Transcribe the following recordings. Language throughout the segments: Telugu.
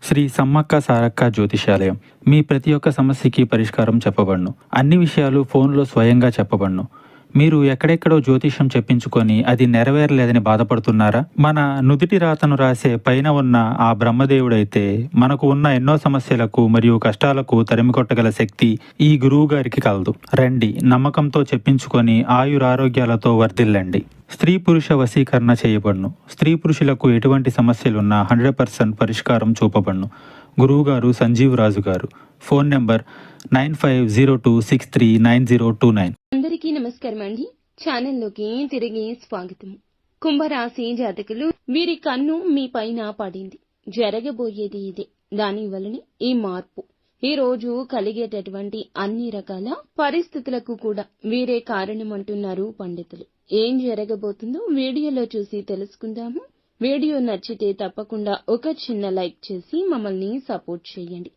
శ్రీ సమ్మక్క సారక్క జ్యోతిషాలయం. మీ ప్రతి ఒక్క సమస్యకి పరిష్కారం చెప్పబడును. అన్ని విషయాలు ఫోన్లో స్వయంగా చెప్పబడును. మీరు ఎక్కడెక్కడో జ్యోతిష్యం చెప్పించుకొని అది నెరవేరలేదని బాధపడుతున్నారా? మన నుదిటి రాతను రాసే పైన ఉన్న ఆ బ్రహ్మదేవుడైతే మనకు ఉన్న ఎన్నో సమస్యలకు మరియు కష్టాలకు తరిమికొట్టగల శక్తి ఈ గురువు గారికి కలదు. రండి, నమ్మకంతో చెప్పించుకొని ఆయురారోగ్యాలతో వర్ధిల్లండి. స్త్రీ పురుష వశీకరణ చేయబడును. స్త్రీ పురుషులకు ఎటువంటి సమస్యలున్నా 100% పరిష్కారం చూపబడును. గురువుగారు సంజీవ్ రాజు గారు. Phone number 9502639029. అందరికీ నమస్కారం అండి. ఛానల్లోకి తిరిగి స్వాగతం. కుంభరాశి జాతకులు, వీరి కన్ను మీ పైన పడింది. జరగబోయేది ఇదే. దాని వలన ఈ మార్పు ఈ రోజు కలిగేటటువంటి అన్ని రకాల పరిస్థితులకు కూడా వీరే కారణమంటున్నారు పండితులు. ఏం జరగబోతుందో వీడియోలో చూసి తెలుసుకుందాము. వీడియో నచ్చితే తప్పకుండా ఒక చిన్న లైక్ చేసి మమ్మల్ని సపోర్ట్ చేయండి.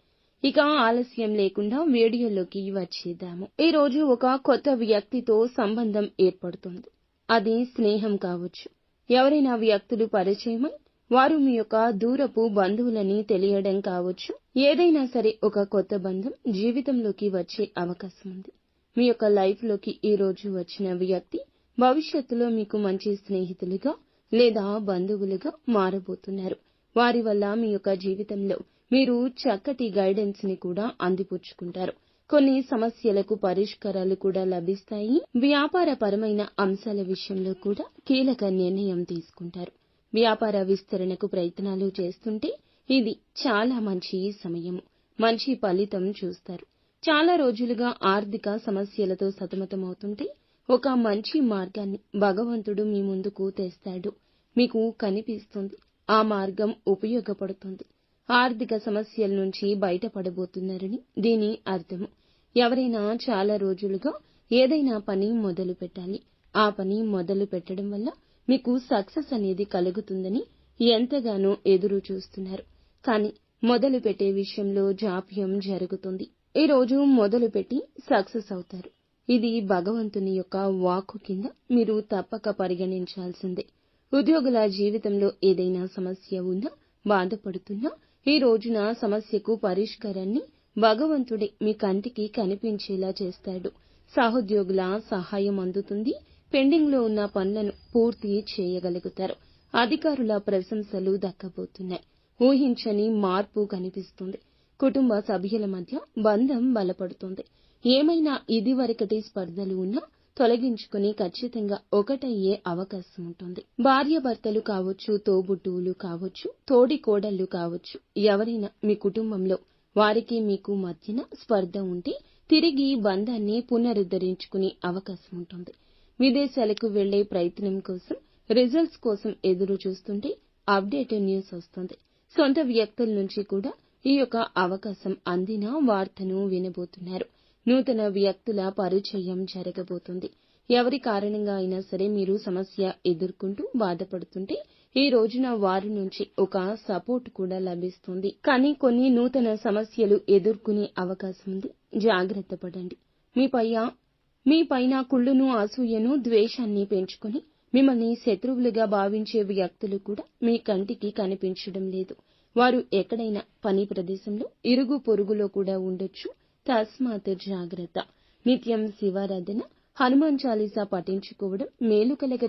ఇక ఆలస్యం లేకుండా వీడియోలోకి వచ్చేద్దాము. ఈ రోజు ఒక కొత్త వ్యక్తితో సంబంధం ఏర్పడుతుంది. అది స్నేహం కావచ్చు. ఎవరైనా వ్యక్తులు పరిచయమై వారు మీ యొక్క దూరపు బంధువులని తెలియడం కావచ్చు. ఏదైనా సరే ఒక కొత్త బంధం జీవితంలోకి వచ్చే అవకాశం ఉంది. మీ యొక్క లైఫ్ లోకి ఈ రోజు వచ్చిన వ్యక్తి భవిష్యత్తులో మీకు మంచి స్నేహితులుగా లేదా బంధువులుగా మారబోతున్నారు. వారి వల్ల మీ యొక్క జీవితంలో మీరు చక్కటి గైడెన్స్ ని కూడా అందిపుచ్చుకుంటారు. కొన్ని సమస్యలకు పరిష్కారాలు కూడా లభిస్తాయి. వ్యాపారపరమైన అంశాల విషయంలో కూడా కీలక నిర్ణయం తీసుకుంటారు. వ్యాపార విస్తరణకు ప్రయత్నాలు చేస్తుంటే ఇది చాలా మంచి సమయము. మంచి ఫలితం చూస్తారు. చాలా రోజులుగా ఆర్థిక సమస్యలతో సతమతమవుతుంటే ఒక మంచి మార్గాన్ని భగవంతుడు మీ ముందుకు తెస్తాడు. మీకు కనిపిస్తుంది. ఆ మార్గం ఉపయోగపడుతుంది. ఆర్థిక సమస్యల నుంచి బయటపడబోతున్నారని దీని అర్థము. ఎవరైనా చాలా రోజులుగా ఏదైనా పని మొదలు పెట్టాలి. ఆ పని మొదలు పెట్టడం వల్ల మీకు సక్సెస్ అనేది కలుగుతుందని ఎంతగానో ఎదురు చూస్తున్నారు. కానీ మొదలు పెట్టే విషయంలో జాప్యం జరుగుతుంది. ఈ రోజు మొదలు పెట్టి సక్సెస్ అవుతారు. ఇది భగవంతుని యొక్క వాక్కు కింద మీరు తప్పక పరిగణించాల్సిందే. ఉద్యోగుల జీవితంలో ఏదైనా సమస్య ఉన్నా, బాధపడుతున్నా ఈ రోజున సమస్యకు పరిష్కారాన్ని భగవంతుడే మీ కంటికి కనిపించేలా చేస్తాడు. సహోద్యోగుల సహాయం అందుతుంది. పెండింగ్ లో ఉన్న పనులను పూర్తి చేయగలుగుతారు. అధికారుల ప్రశంసలు దక్కబోతున్నాయి. ఊహించని మార్పు కనిపిస్తుంది. కుటుంబ సభ్యుల మధ్య బంధం బలపడుతుంది. ఏమైనా ఇదివరకటి స్పర్ధలు ఉన్నా తొలగించుకుని ఖచ్చితంగా ఒకటయ్యే అవకాశం ఉంటుంది. భార్యాభర్తలు కావచ్చు, తోబుట్టువులు కావచ్చు, తోడి కోడళ్లు కావచ్చు, ఎవరైనా మీ కుటుంబంలో వారికి మీకు మధ్యన స్పర్ధ ఉంటే తిరిగి బంధాన్ని పునరుద్ధరించుకునే అవకాశం ఉంటుంది. విదేశాలకు వెళ్లే ప్రయత్నం కోసం, రిజల్ట్స్ కోసం ఎదురు చూస్తుంటే అప్డేట్ న్యూస్ వస్తుంది. సొంత వ్యక్తుల నుంచి కూడా ఈ యొక్క అవకాశం అందిన వార్తను వినబోతున్నారు. నూతన వ్యక్తుల పరిచయం జరగబోతుంది. ఎవరి కారణంగా అయినా సరే మీరు సమస్య ఎదుర్కొంటూ బాధపడుతుంటే ఈ రోజున వారి నుంచి ఒక సపోర్ట్ కూడా లభిస్తుంది. కానీ కొన్ని నూతన సమస్యలు ఎదుర్కొనే అవకాశం ఉంది. జాగ్రత్త పడండి. మీ పైన కుళ్ళును, అసూయను, ద్వేషాన్ని పెంచుకొని మిమ్మల్ని శత్రువులుగా భావించే వ్యక్తులు కూడా మీ కంటికి కనిపించడం లేదు. వారు ఎక్కడైనా పని ప్రదేశంలో, ఇరుగు పొరుగులో కూడా ఉండొచ్చు. తస్మాత్ జాగ్రత్త. నిత్యం శివారాధన, హనుమాన్ చాలీసా పఠించుకోవడం మేలు కలగ